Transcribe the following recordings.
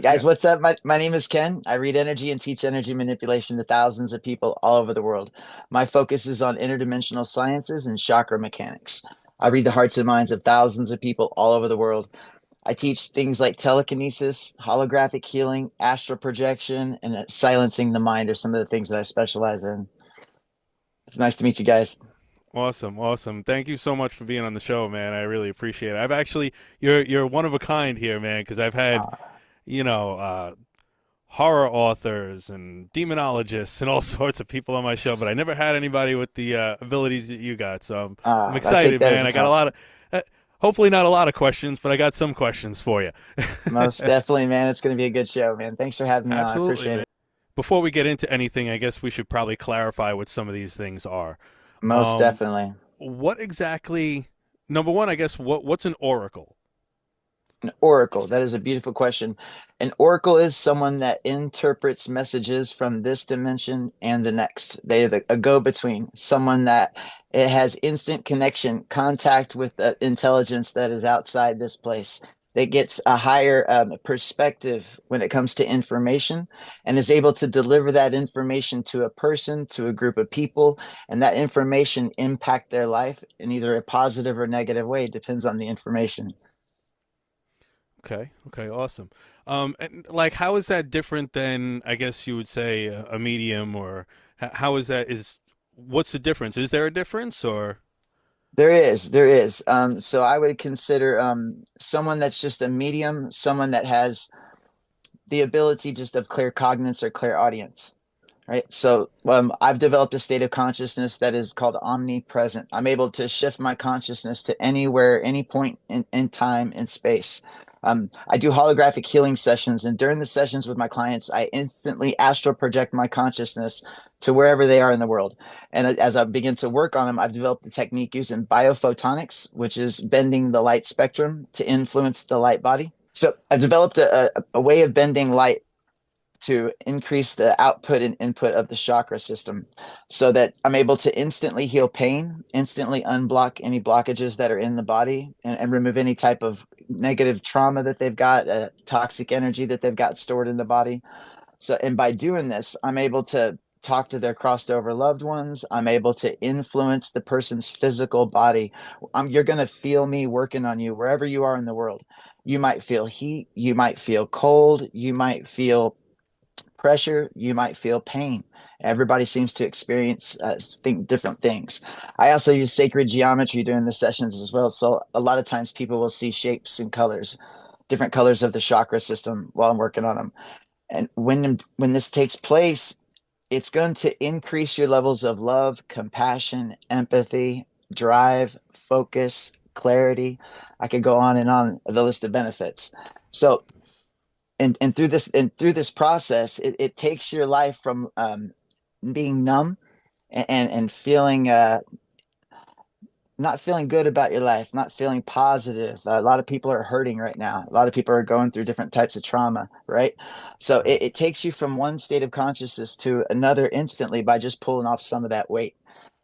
Guys, Yeah. what's up? My name is Ken. I read energy and teach energy manipulation to thousands of people all over the world. My focus is on interdimensional sciences and chakra mechanics. I read the hearts and minds of thousands of people all over the world. I teach things like telekinesis, holographic healing, astral projection, and silencing the mind are some of the things that I specialize in. It's nice to meet you guys. Awesome, awesome. Thank you so much for being on the show, man. I really appreciate it. I've actually you're one of a kind here, man, because I've had, you know, horror authors and demonologists and all sorts of people on my show, but I never had anybody with the abilities that you got. So I'm I take excited, that as man. a I got a lot compliment. of hopefully not a lot of questions, but I got some questions for you. Most definitely, man. It's going to be a good show, man. Thanks for having me on. I Absolutely, appreciate man. it. Before we get into anything, I guess we should probably clarify what some of these things are. Most Um, definitely. what exactly? Number one, I guess what's an oracle? An oracle. That is a beautiful question. An oracle is someone that interprets messages from this dimension and the next. They are a go-between, someone that it has instant connection, contact with the intelligence that is outside this place. That gets a higher perspective when it comes to information and is able to deliver that information to a person, to a group of people, and that information impact their life in either a positive or negative way. It depends on the information. Okay, okay, awesome. And like, how is that different than I guess you would say a medium, or how is that? Is what's the difference? Is there a difference, or There is. So I would consider someone that's just a medium, someone that has the ability just of clear cognizance or clear audience, right? So I've developed a state of consciousness that is called omnipresent. I'm able to shift my consciousness to anywhere, any point in time and space. I do holographic healing sessions, and during the sessions with my clients, I instantly astral project my consciousness to wherever they are in the world. And as I begin to work on them, I've developed a technique using biophotonics, which is bending the light spectrum to influence the light body. So I've developed a way of bending light to increase the output and input of the chakra system so that I'm able to instantly heal pain, instantly unblock any blockages that are in the body, and remove any type of negative trauma that they've got, toxic energy that they've got stored in the body. So, and by doing this, I'm able to talk to their crossed over loved ones. I'm able to influence the person's physical body. You're going to feel me working on you wherever you are in the world. You might feel heat, you might feel cold, you might feel pressure, you might feel pain. Everybody seems to experience think different things. I also use sacred geometry during the sessions as well. So a lot of times people will see shapes and colors, different colors of the chakra system while I'm working on them. And when this takes place, it's going to increase your levels of love, compassion, empathy, drive, focus, clarity. I could go on and on the list of benefits. So and through this process, it takes your life from being numb and feeling not feeling good about your life, not feeling positive. A lot of people are hurting right now. A lot of people are going through different types of trauma, right? So right? it takes you from one state of consciousness to another instantly by just pulling off some of that weight,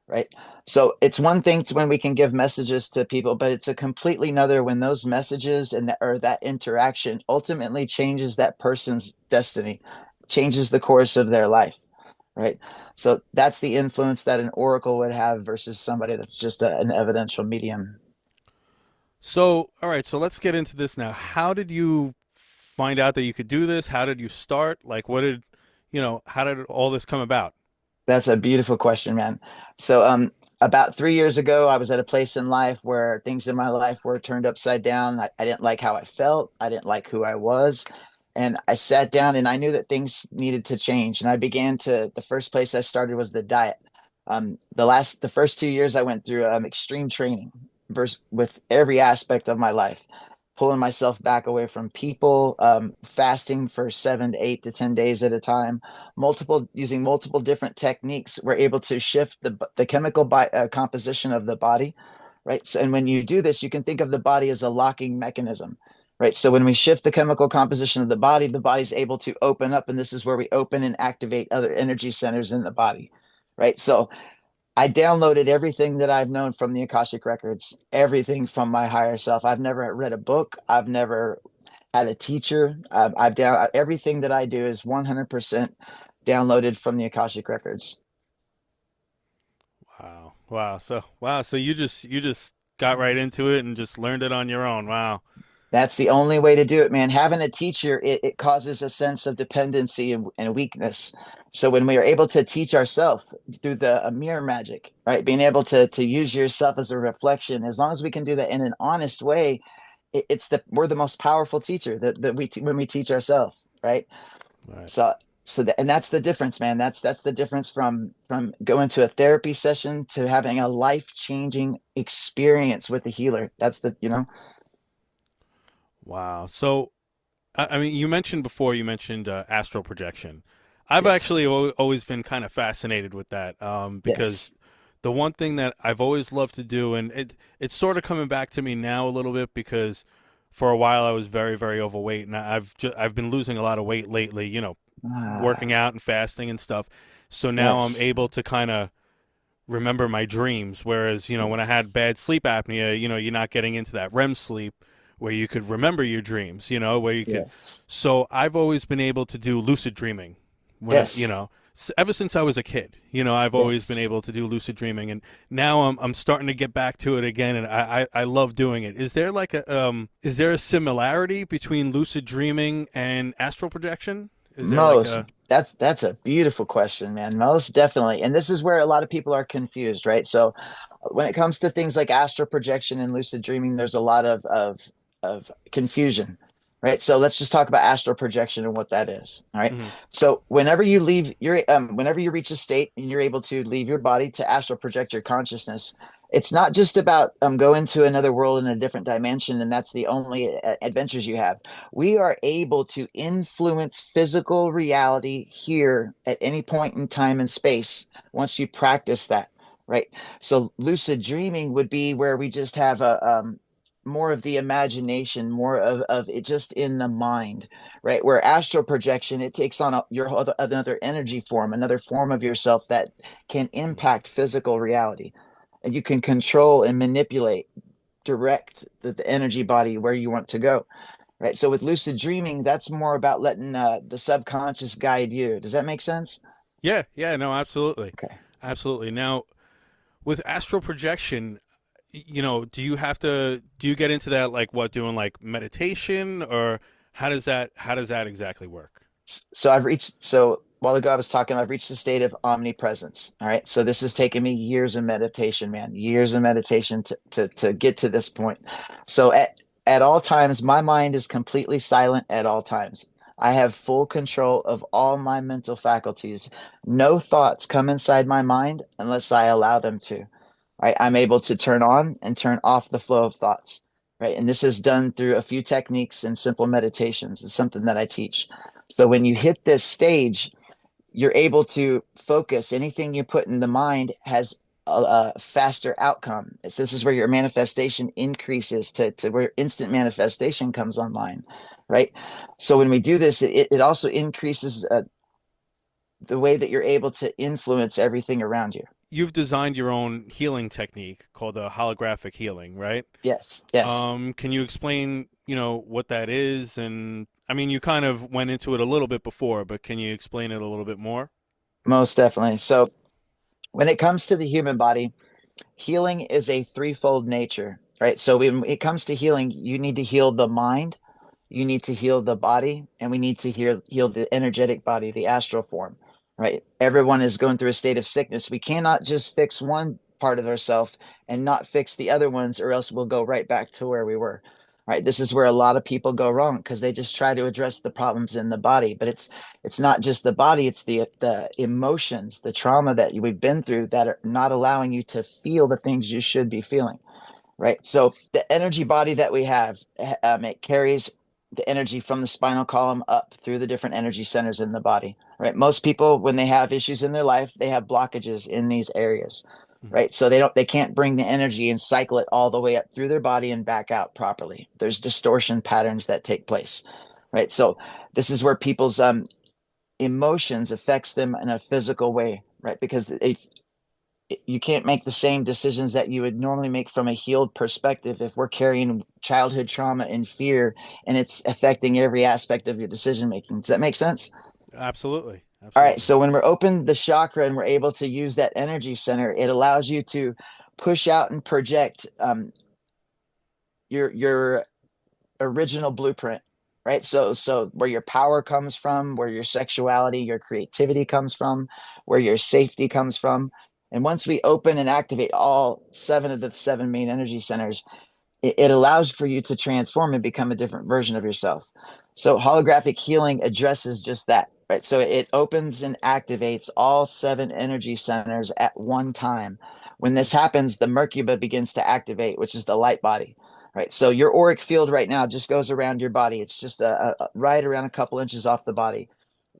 right? So it's one thing to when we can give messages to people, but it's a completely another when those messages and that or that interaction ultimately changes that person's destiny, changes the course of their life, right? So that's the influence that an oracle would have versus somebody that's just an evidential medium. So, all right, so let's get into this now. How did you find out that you could do this? How did you start? Like, what did, how did all this come about? That's a beautiful question, man. So, about 3 years ago, I was at a place in life where things in my life were turned upside down. I didn't like how I felt. I didn't like who I was. And I sat down and I knew that things needed to change. And I began the first place I started was the diet. The first 2 years I went through extreme training with every aspect of my life, pulling myself back away from people, fasting for 7 to 8 to 10 days at a time, using multiple different techniques. We're able to shift the chemical composition of the body, right? So, and when you do this, you can think of the body as a locking mechanism. Right. So when we shift the chemical composition of the body's able to open up, and this is where we open and activate other energy centers in the body. Right. So I downloaded everything that I've known from the Akashic records, everything from my higher self. I've never read a book. I've never had a teacher. I've down everything that I do is 100% downloaded from the Akashic records. Wow. Wow. So you just got right into it and just learned it on your own. Wow. That's the only way to do it, man. Having a teacher, it causes a sense of dependency and weakness. So when we are able to teach ourselves through the mirror magic, right? Being able to use yourself as a reflection, as long as we can do that in an honest way, it's the we're the most powerful teacher that when we teach ourselves, right? Right. So and that's the difference, man. That's the difference from going to a therapy session to having a life-changing experience with a healer. That's the, you know. Wow. So I mean, you mentioned astral projection. I've Yes. actually always been kind of fascinated with that because Yes. the one thing that I've always loved to do, and it's sort of coming back to me now a little bit because for a while I was very very overweight, and I've been losing a lot of weight lately. Working Ah, out and fasting and stuff. So now I'm yes. able to kind of remember my dreams. Whereas, when I Yes. had bad sleep apnea, you're not getting into that REM sleep where you could remember your dreams, where you could. Yes. So I've always been able to do lucid dreaming Yes. ever since I was a kid, I've always been Yes. able to do lucid dreaming, and now I'm starting to get back to it again, and I love doing it. Is there a similarity between lucid dreaming and astral projection? Is there like Most a that's a beautiful question, man. Most definitely. And this is where a lot of people are confused, right? So when it comes to things like astral projection and lucid dreaming, there's a lot of confusion, right? So let's just talk about astral projection and what that is. All right. mhm. So whenever you reach a state and you're able to leave your body to astral project your consciousness, it's not just about going to another world in a different dimension, and that's the only adventures you have. We are able to influence physical reality here at any point in time and space once you practice that, right? So lucid dreaming would be where we just have a more of the imagination, more of it just in the mind, right? Where astral projection, it takes on another energy form, another form of yourself that can impact physical reality. And you can control and manipulate, direct the energy body where you want to go, right? So with lucid dreaming, that's more about letting the subconscious guide you. Does that make sense? Yeah, yeah, no, absolutely. Okay. Absolutely. Now, with astral projection, do you get into that like what doing like meditation or how does that exactly work? So I've reached, so a while ago I was talking, I've reached the state of omnipresence. All right. So this has taken me years of meditation, man, years of meditation to get to this point. So at all times, my mind is completely silent at all times. I have full control of all my mental faculties. No thoughts come inside my mind unless I allow them to. Right. I'm able to turn on and turn off the flow of thoughts. Right. And this is done through a few techniques and simple meditations. It's something that I teach. So when you hit this stage, you're able to focus. Anything you put in the mind has a faster outcome. So this is where your manifestation increases to where instant manifestation comes online, right? So when we do this, it also increases the way that you're able to influence everything around you. You've designed your own healing technique called a holographic healing, right? Yes, yes, Can you explain, what that is? And I mean, you kind of went into it a little bit before, but can you explain it a little bit more? most definitely. So when it comes to the human body, healing is a threefold nature, right? So when it comes to healing, you need to heal the mind, you need to heal the body, and we need to heal the energetic body, the astral form, right? Everyone is going through a state of sickness. We cannot just fix one part of ourselves and not fix the other ones, or else we'll go right back to where we were. Right. This is where a lot of people go wrong because they just try to address the problems in the body, but it's not just the body, it's the emotions, the trauma that we've been through that are not allowing you to feel the things you should be feeling, right? So the energy body that we have, it carries the energy from the spinal column up through the different energy centers in the body, right? Most people, when they have issues in their life, they have blockages in these areas, Mhm. right? So they can't bring the energy and cycle it all the way up through their body and back out properly. There's distortion patterns that take place, right? So this is where people's emotions affects them in a physical way, right? Because you can't make the same decisions that you would normally make from a healed perspective if we're carrying childhood trauma and fear and it's affecting every aspect of your decision making. Does that make sense? Absolutely. All right, Absolutely. so when we're open the chakra and we're able to use that energy center, it allows you to push out and project your original blueprint, right? So where your power comes from, where your sexuality, your creativity comes from, where your safety comes from. And once we open and activate all seven of the seven main energy centers, it allows for you to transform and become a different version of yourself. So holographic healing addresses just that, right? So it opens and activates all seven energy centers at one time. When this happens, the Merkaba begins to activate, which is the light body, right? So your auric field right now just goes around your body. It's just right around a couple inches off the body.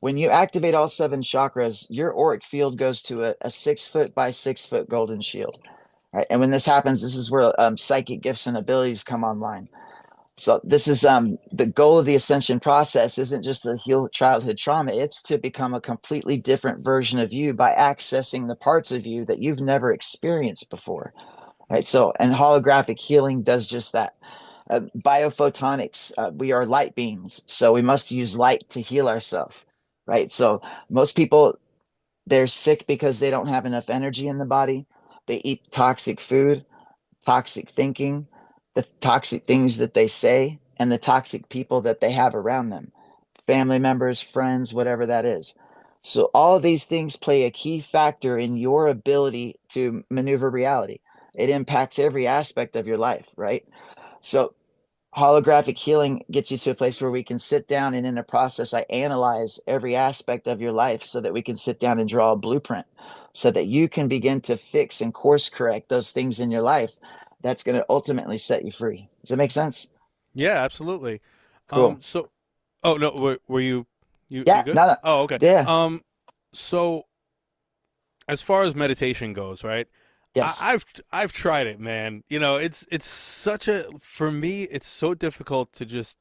When you activate all seven chakras, your auric field goes to a 6 foot by 6 foot golden shield. Right. And when this happens, this is where psychic gifts and abilities come online. So this is the goal of the ascension process isn't just to heal childhood trauma, it's to become a completely different version of you by accessing the parts of you that you've never experienced before. Right. So, and holographic healing does just that. Biophotonics, we are light beings, so we must use light to heal ourselves. Right. So most people, they're sick because they don't have enough energy in the body. They eat toxic food, toxic thinking, the toxic things that they say, and the toxic people that they have around them, family members, friends, whatever that is. So, all of these things play a key factor in your ability to maneuver reality. It impacts every aspect of your life, right? So, holographic healing gets you to a place where we can sit down and in a process, I analyze every aspect of your life so that we can sit down and draw a blueprint so that you can begin to fix and course correct those things in your life that's going to ultimately set you free. Does that make sense? Yeah, absolutely. Cool. So, oh no, were you you Yeah, good? no, no. Oh, okay. Yeah, So as far as meditation goes, right? yes, I've tried it, man. You know, it's such a for me, it's so difficult to just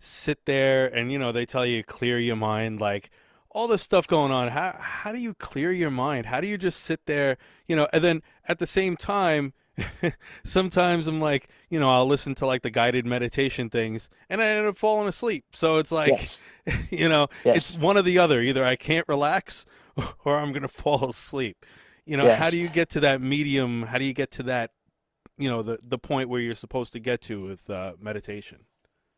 sit there and they tell you clear your mind, like all this stuff going on. How do you clear your mind? How do you just sit there, and then at the same time sometimes I'm like, I'll listen to like the guided meditation things and I end up falling asleep. So it's like, yes, it's yes, one or the other. Either I can't relax or I'm going to fall asleep. How yes. do you get to that medium? How do you get to that, the point where you're supposed to get to with meditation?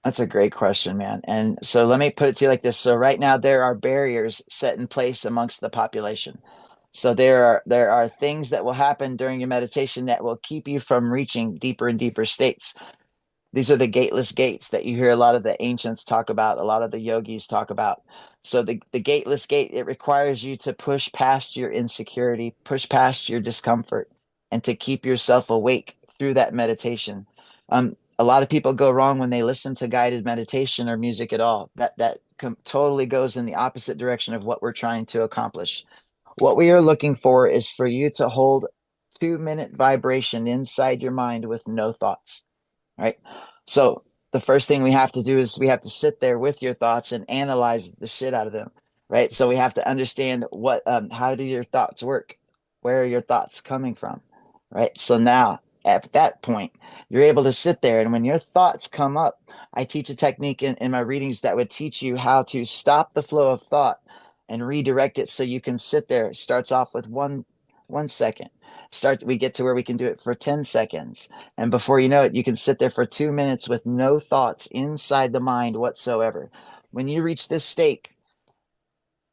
That's a great question, man. And so let me put it to you like this. So right now there are barriers set in place amongst the population. So there are things that will happen during your meditation that will keep you from reaching deeper and deeper states. These are the gateless gates that you hear a lot of the ancients talk about, a lot of the yogis talk about. So the gateless gate, it requires you to push past your insecurity, push past your discomfort, and to keep yourself awake through that meditation. A lot of people go wrong when they listen to guided meditation or music at all. That totally goes in the opposite direction of what we're trying to accomplish. What we are looking for is for you to hold 2 minute vibration inside your mind with no thoughts, right? So the first thing we have to do is we have to sit there with your thoughts and analyze the shit out of them, right? So we have to understand how do your thoughts work? Where are your thoughts coming from, right? So now at that point, you're able to sit there, and when your thoughts come up, I teach a technique in my readings that would teach you how to stop the flow of thought and redirect it so you can sit there. It starts off with 1 second. We get to where we can do it for 10 seconds. And before you know it, you can sit there for 2 minutes with no thoughts inside the mind whatsoever. When you reach this state,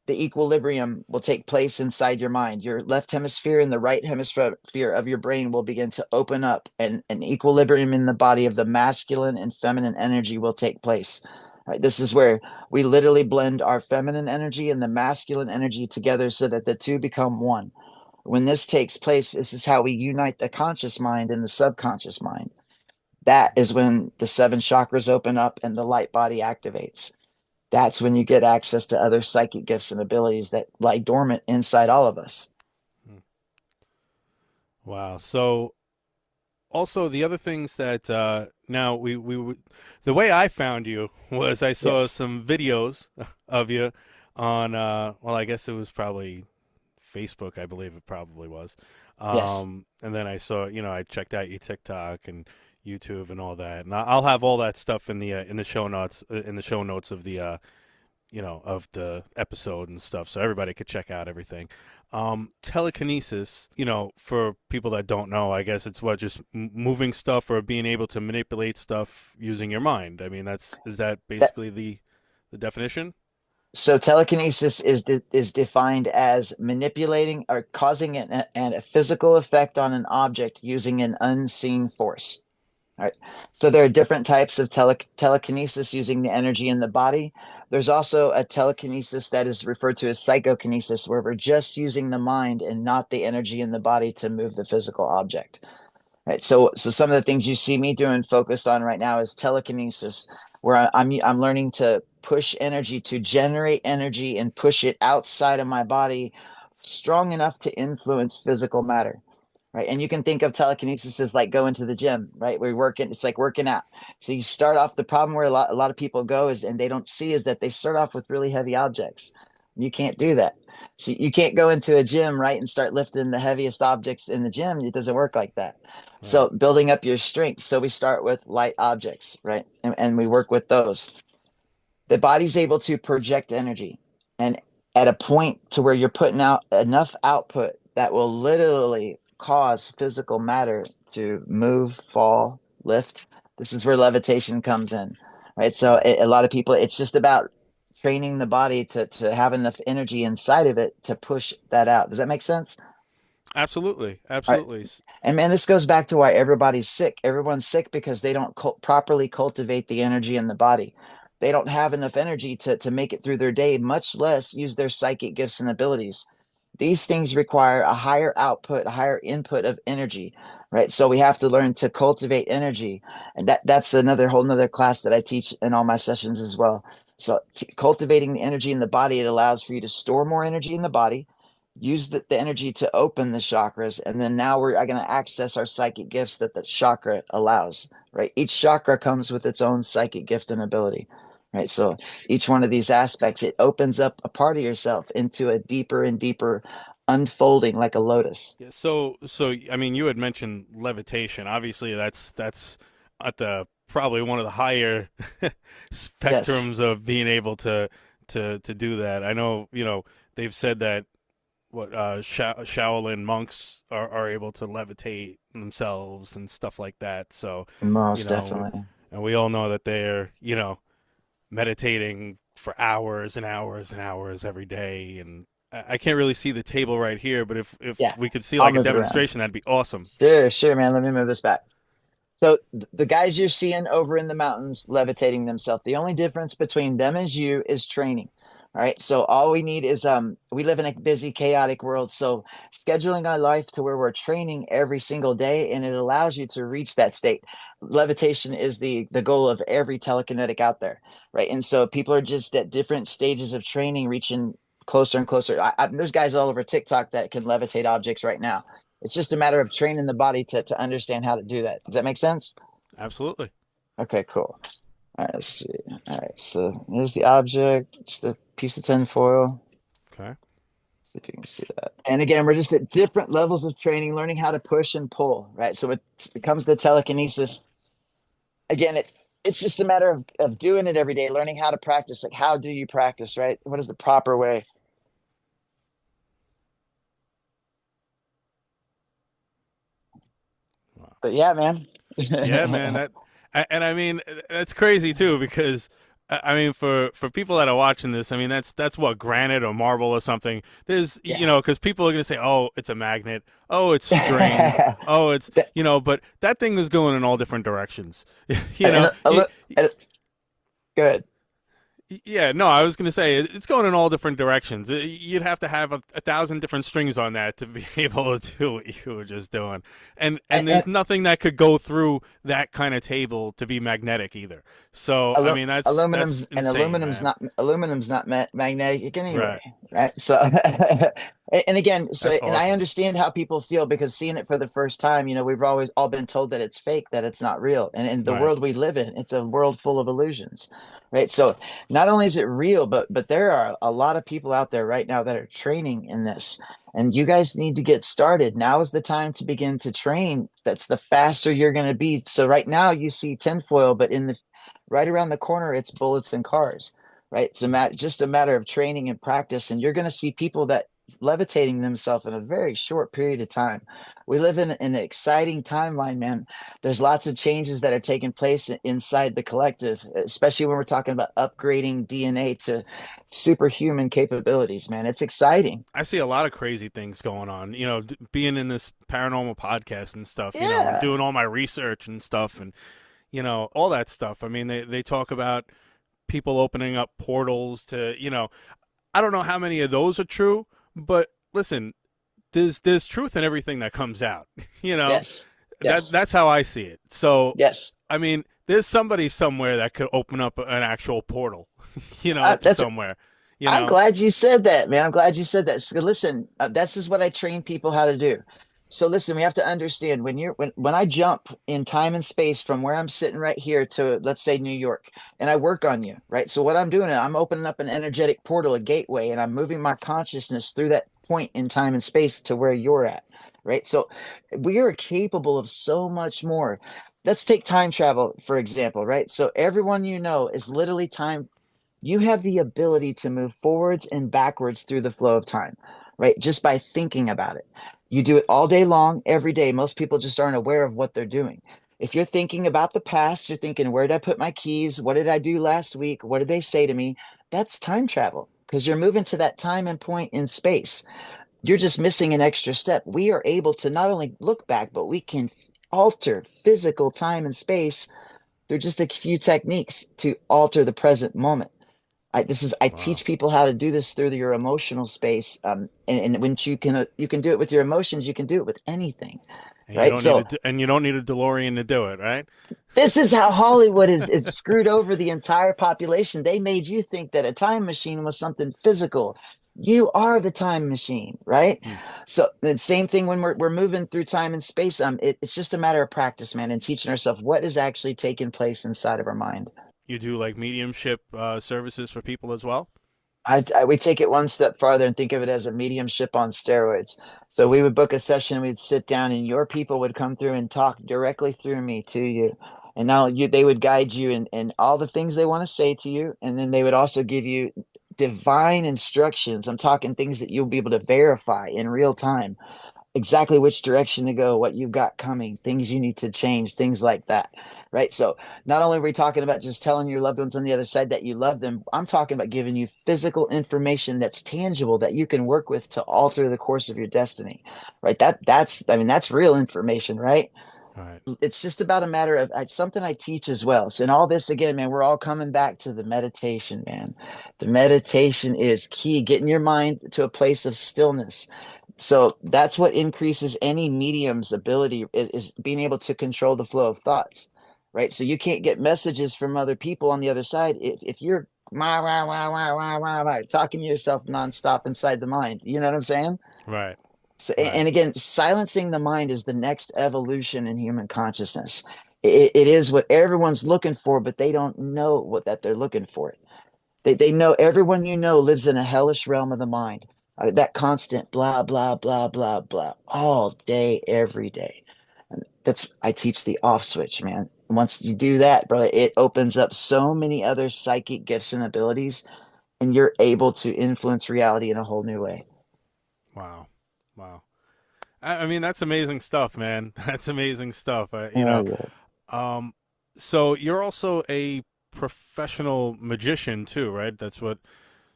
the equilibrium will take place inside your mind. Your left hemisphere and the right hemisphere of your brain will begin to open up, and an equilibrium in the body of the masculine and feminine energy will take place. Right, this is where we literally blend our feminine energy and the masculine energy together so that the two become one. When this takes place, this is how we unite the conscious mind and the subconscious mind. That is when the seven chakras open up and the light body activates. That's when you get access to other psychic gifts and abilities that lie dormant inside all of us. Wow. So also the other things that now the way I found you was I saw Yes. some videos of you on well, I guess it was probably Facebook, I believe it probably was. Yes. And then I saw, I checked out your TikTok and YouTube and all that, and I'll have all that stuff in the show notes of the of the episode and stuff, so everybody could check out everything. Telekinesis, for people that don't know, I guess it's what, just moving stuff or being able to manipulate stuff using your mind. I mean, is that That, basically the definition? so telekinesis is defined as manipulating or causing a physical effect on an object using an unseen force. All right. So there are different types of telekinesis using the energy in the body. There's also a telekinesis that is referred to as psychokinesis, where we're just using the mind and not the energy in the body to move the physical object. Right. So some of the things you see me doing focused on right now is telekinesis, where I'm learning to push energy, to generate energy and push it outside of my body strong enough to influence physical matter. Right. And you can think of telekinesis as like going to the gym, right? We're working, it's like working out. So you start off, the problem where a lot of people go is, and they don't see, is that they start off with really heavy objects. You can't do that. So you can't go into a gym, right, and start lifting the heaviest objects in the gym. It doesn't work like that. Right. So building up your strength. So we start with light objects, right? And we work with those. The body's able to project energy. And at a point to where you're putting out enough output that will literally cause physical matter to move, fall, lift. This is where levitation comes in, right? So Right. a lot of people, it's just about training the body to have enough energy inside of it to push that out. Does that make sense? Absolutely. All right. Absolutely. And man, this goes back to why everybody's sick. Everyone's sick because they don't properly cultivate the energy in the body. They don't have enough energy to make it through their day, much less use their psychic gifts and abilities. These things require a higher output, a higher input of energy, right? So we have to learn to cultivate energy. And that's another whole nother class that I teach in all my sessions as well. So cultivating the energy in the body, it allows for you to store more energy in the body, use the energy to open the chakras, and then now we're going to access our psychic gifts that the chakra allows, right? Each chakra comes with its own psychic gift and ability, right? So each one of these aspects, it opens up a part of yourself into a deeper and deeper unfolding, like a lotus. Yeah, so I mean, you had mentioned levitation. Obviously, that's at the probably one of the higher Yes. spectrums of being able to do that. I know, they've said that what Shaolin monks are able to levitate themselves and stuff like that. So, you Most know, definitely. and we all know that they're, meditating for hours and hours and hours every day. And I can't really see the table right here, but if Yeah, we could see I'll like a move it around. demonstration, that'd be awesome. Sure, sure, man. Let me move this back. So the guys you're seeing over in the mountains levitating themselves, the only difference between them and you is training. All right. So all we need is we live in a busy, chaotic world. So scheduling our life to where we're training every single day, and it allows you to reach that state. Levitation is the goal of every telekinetic out there, right? And so people are just at different stages of training, reaching closer and closer. There's guys all over TikTok that can levitate objects right now. It's just a matter of training the body to understand how to do that. Does that make sense? Absolutely. Okay, cool. All right, let's see. All right, so there's the object, just a piece of tin foil. Okay. See if you can see that. And again, we're just at different levels of training, learning how to push and pull, right? So it comes to telekinesis. Again, it's just a matter of doing it every day, learning how to practice. Like, how do you practice, right? What is the proper way? Wow. But yeah, man. Yeah, man. And I mean, that's crazy too, because I mean, for people that are watching this, I mean, that's what, granite or marble or something. There's, Yeah. because people are gonna say, oh, it's a magnet, oh, it's string, oh, it's, but that thing is going in all different directions. you know, and, you, and, good. Yeah, no, I was gonna say it's going in all different directions. You'd have to have a thousand different strings on that to be able to do what you were just doing, and And there's nothing that could go through that kind of table to be magnetic either. So I mean, that's insane, man. Aluminum's not magnetic anyway, Right? right? So and again, so That's and I awesome. understand how people feel because seeing it for the first time, we've always all been told that it's fake, that it's not real, and in the Right? world we live in, it's a world full of illusions, right? So not only is it real, but there are a lot of people out there right now that are training in this. And you guys need to get started. Now is the time to begin to train. That's the faster you're going to be. So right now you see tinfoil, but in the right around the corner, it's bullets and cars, right? It's just a matter of training and practice. And you're going to see people that levitating themselves in a very short period of time. We live in an exciting timeline, man. There's lots of changes that are taking place inside the collective, especially when we're talking about upgrading DNA to superhuman capabilities, man. It's exciting. I see a lot of crazy things going on. Being in this paranormal podcast and stuff. And Yeah. doing all my research and stuff, and all that stuff. I mean, they talk about people opening up portals to. I don't know how many of those are true, but listen, there's truth in everything that comes out. you know Yes. that Yes. that's how I see it. So, Yes. I mean, there's somebody somewhere that could open up an actual portal, to That's somewhere. You I'm know, glad you said that, man. I'm glad you said that. So listen, this is what I train people how to do. So listen, we have to understand when I jump in time and space from where I'm sitting right here to, let's say, New York, and I work on you, right? So what I'm doing, I'm opening up an energetic portal, a gateway, and I'm moving my consciousness through that point in time and space to where you're at, right? So we are capable of so much more. Let's take time travel, for example, right? So everyone you know is literally time. You have the ability to move forwards and backwards through the flow of time, right? Just by thinking about it. You do it all day long, every day. Most people just aren't aware of what they're doing. If you're thinking about the past, you're thinking, where did I put my keys? What did I do last week? What did they say to me? That's time travel because you're moving to that time and point in space. You're just missing an extra step. We are able to not only look back, but we can alter physical time and space through just a few techniques to alter the present moment. I wow. teach people how to do this through your emotional space. And when you can do it with your emotions, you can do it with anything, And you right? don't need So and you don't need a DeLorean to do it, right? this is how Hollywood is screwed over the entire population. They made you think that a time machine was something physical. You are the time machine, right? Hmm. So the same thing when we're moving through time and space. It's just a matter of practice, man, and teaching ourselves what is actually taking place inside of our mind. You do like mediumship services for people as well? We take it one step farther and think of it as a mediumship on steroids. So we would book a session, we'd sit down, and your people would come through and talk directly through me to you. And now they would guide you in all the things they want to say to you. And then they would also give you divine instructions. I'm talking things that you'll be able to verify in real time exactly which direction to go, what you've got coming, things you need to change, things like that. Right. So not only are we talking about just telling your loved ones on the other side that you love them, I'm talking about giving you physical information that's tangible that you can work with to alter the course of your destiny. Right. That's real information, right? All right. It's just about a matter of it's something I teach as well. So in all this again, man, we're all coming back to the meditation, man. The meditation is key, getting your mind to a place of stillness. So that's what increases any medium's ability is being able to control the flow of thoughts, right? So you can't get messages from other people on the other side if you're wah, wah, wah, wah, wah, wah, wah, talking to yourself nonstop inside the mind. You know what I'm saying? Right. So, Right. and again, silencing the mind is the next evolution in human consciousness. It is what everyone's looking for, but they don't know what that they're looking for. They know everyone you know lives in a hellish realm of the mind. That constant blah blah blah blah blah all day, every day. And that's I teach the off switch, man. Once you do that, brother, it opens up so many other psychic gifts and abilities, and you're able to influence reality in a whole new way. Wow. Wow. I mean, that's amazing stuff, man. That's amazing stuff. Oh yeah. Um, so you're also a professional magician too, right? That's what.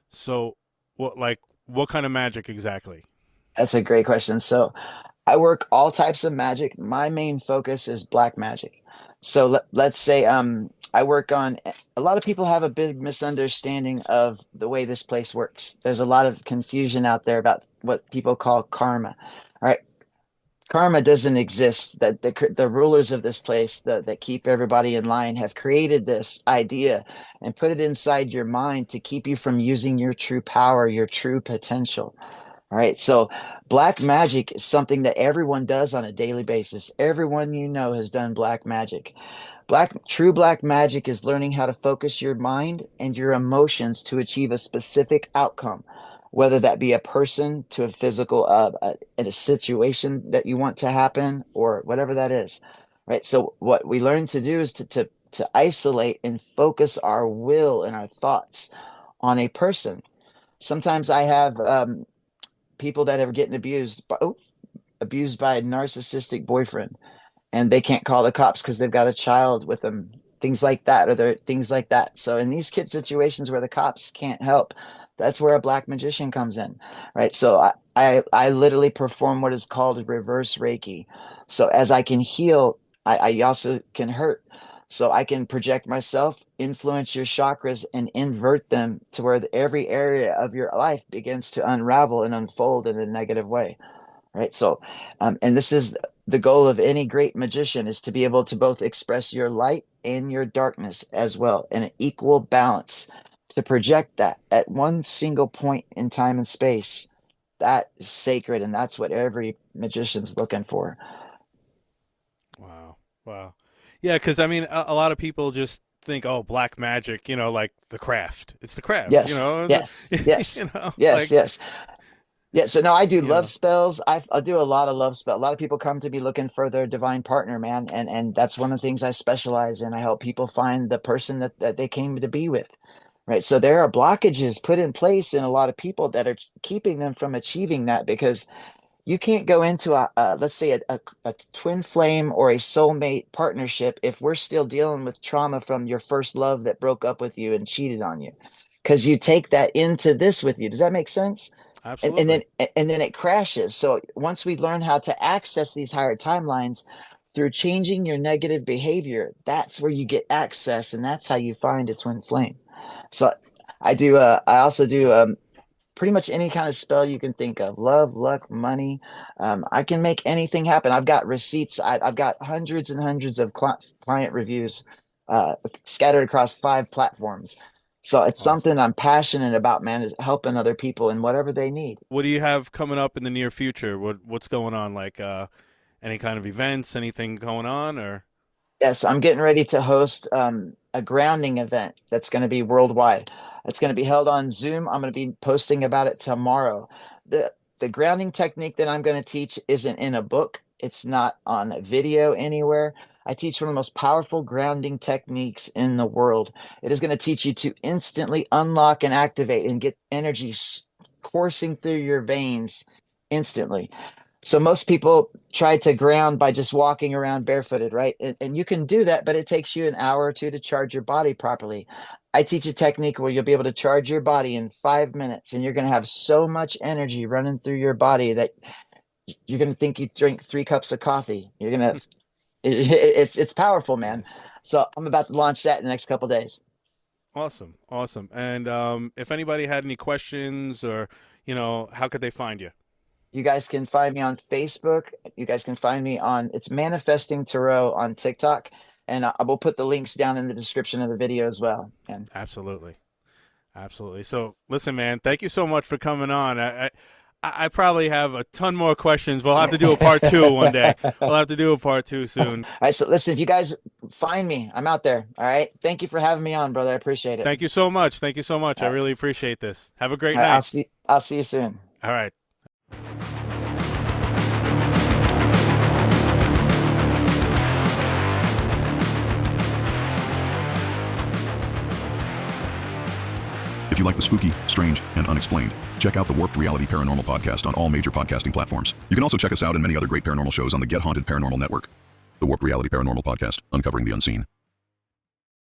So, what kind of magic exactly? That's a great question. So I work all types of magic. My main focus is black magic. So let's say I work on a lot of people have a big misunderstanding of the way this place works. There's a lot of confusion out there about what people call karma. All right. Karma doesn't exist. That the rulers of this place that keep everybody in line have created this idea and put it inside your mind to keep you from using your true power, your true potential. All right. So black magic is something that everyone does on a daily basis. Everyone you know has done black magic. True black magic is learning how to focus your mind and your emotions to achieve a specific outcome, whether that be a person to a physical, in a situation that you want to happen, or whatever that is, right? So what we learn to do is to isolate and focus our will and our thoughts on a person. Sometimes I have people that are getting abused by a narcissistic boyfriend, and they can't call the cops because they've got a child with them, things like that, or they're things like that. So in these kid situations where the cops can't help, that's where a black magician comes in, right? So I literally perform what is called reverse Reiki. So as I can heal, I also can hurt. So I can project myself, influence your chakras, and invert them to where every area of your life begins to unravel and unfold in a negative way, right? So, and this is the goal of any great magician, is to be able to both express your light and your darkness as well in an equal balance, to project that at one single point in time and space. That is sacred, and that's what every magician's looking for. Wow. Wow. Yeah, because I mean, a lot of people just think, oh, black magic, like the craft. It's the craft, Yes, yes, yes, yes, like, yes. Yeah, so no, I do you love know, spells. I do a lot of love spell. A lot of people come to me looking for their divine partner, man, and that's one of the things I specialize in. I help people find the person that they came to be with, right? So there are blockages put in place in a lot of people that are keeping them from achieving that, because you can't go into let's say a twin flame or a soulmate partnership if we're still dealing with trauma from your first love that broke up with you and cheated on you, because you take that into this with you. Does that make sense? And then absolutely. it crashes. So once we learn how to access these higher timelines through changing your negative behavior, that's where you get access, and that's how you find a twin flame. So I also do pretty much any kind of spell you can think of: love, luck, money. I can make anything happen. I've got receipts. I've got hundreds and hundreds of client reviews scattered across 5 platforms. So it's Awesome. something I'm passionate about, man, is helping other people in whatever they need. What do you have coming up in the near future? What's going on? Like, any kind of events, anything going on, or? Yes, I'm getting ready to host a grounding event that's going to be worldwide. It's going to be held on Zoom. I'm going to be posting about it tomorrow. The grounding technique that I'm going to teach isn't in a book. It's not on video anywhere. I teach one of the most powerful grounding techniques in the world. It is going to teach you to instantly unlock and activate and get energy coursing through your veins instantly. So most people try to ground by just walking around barefooted, right? And you can do that, but it takes you an hour or two to charge your body properly. I teach a technique where you'll be able to charge your body in 5 minutes, and you're going to have so much energy running through your body that you're going to think you drink 3 cups of coffee. You're going to, it's powerful, man. Nice. So I'm about to launch that in the next couple of days. Awesome. Awesome. And if anybody had any questions, or how could they find you? You guys can find me on Facebook. You guys can find me on, it's Manifesting Tarot on TikTok. And I will put the links down in the description of the video as well. And Absolutely. Absolutely. So, listen, man, thank you so much for coming on. I probably have a ton more questions. We'll have to do a part two one day. We'll have to do a part two all soon. right, so listen, if you guys find me, I'm out there. All right. Thank you for having me on, brother. I appreciate it. Thank you so much. Thank you so much. I All right. really appreciate this. Have a great All right, night. I'll see you soon. All right. If you like the spooky, strange, and unexplained, check out the Warped Reality Paranormal Podcast on all major podcasting platforms. You can also check us out and many other great paranormal shows on the Get Haunted Paranormal Network. The Warped Reality Paranormal Podcast, uncovering the unseen.